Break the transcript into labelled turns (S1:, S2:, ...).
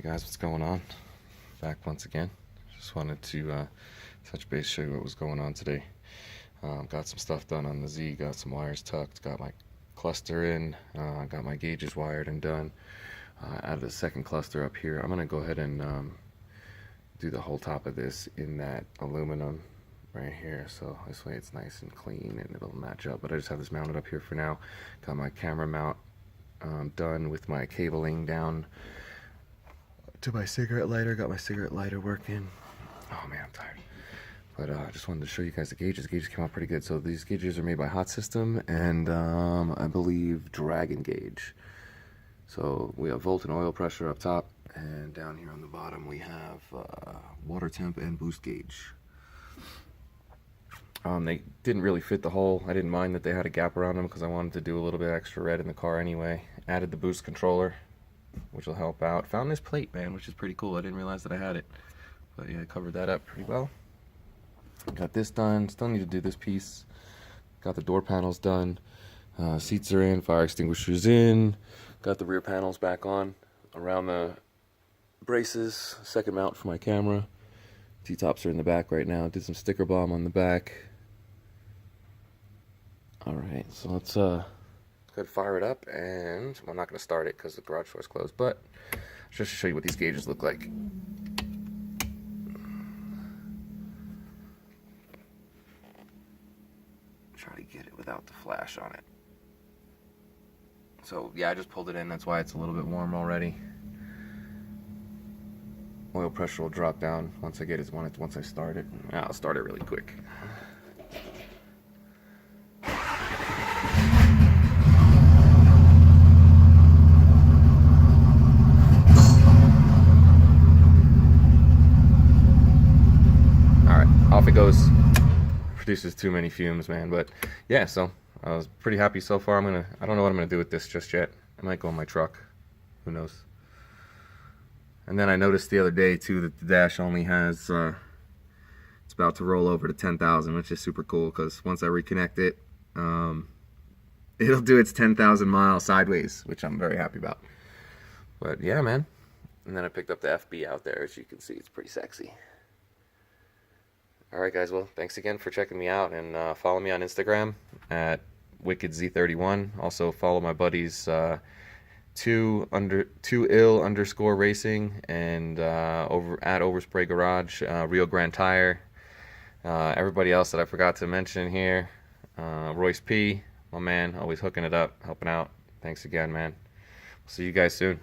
S1: Hey guys, what's going on? Back once again. Just wanted to touch base, show you what was going on today. Got some stuff done on the Z, got some wires tucked, got my cluster in, got my gauges wired and done. Added a second cluster up here. I'm going to go ahead and do the whole top of this in that aluminum right here, so this way it's nice and clean and it'll match up. But I just have this mounted up here for now. Got my camera mount done with my cabling down to my cigarette lighter. Got my cigarette lighter working. Oh man, I'm tired. But I just wanted to show you guys the gauges. The gauges came out pretty good. So these gauges are made by Hot System and I believe Dragon Gauge. So we have volt and oil pressure up top, and down here on the bottom we have water temp and boost gauge. They didn't really fit the hole. I didn't mind that they had a gap around them because I wanted to do a little bit extra red in the car anyway. Added the boost controller, which will help out. Found this plate, man, which is pretty cool. I didn't realize that I had it. But yeah, I covered that up pretty well. Got this done. Still need to do this piece. Got the door panels done. Seats are in, fire extinguishers in. Got the rear panels back on around the braces. Second mount for my camera. T-tops are in the back right now. Did some sticker bomb on the back. Alright, so let's go ahead fire it up, and well, I'm not going to start it because the garage door is closed, but just to show you what these gauges look like. Try to get it without the flash on it. So yeah, I just pulled it in, that's why it's a little bit warm already. Oil pressure will drop down once I get it, once I start it. I'll start it really quick. Alright, off it goes. Produces too many fumes, man. But yeah, so I was pretty happy so far. I don't know what I'm gonna do with this just yet. I might go in my truck, who knows. And then I noticed the other day too that the dash only has it's about to roll over to 10,000, which is super cool because once I reconnect it, it'll do its 10,000 miles sideways, which I'm very happy about. But yeah, man. And then I picked up the FB out there. As you can see, it's pretty sexy. Alright guys, well, thanks again for checking me out, and follow me on Instagram at Z31. Also follow my buddies 2ill_racing and over at Overspray Garage, Rio Grande Tire. Everybody else that I forgot to mention here, Royce P, my man, always hooking it up, helping out. Thanks again, man. See you guys soon.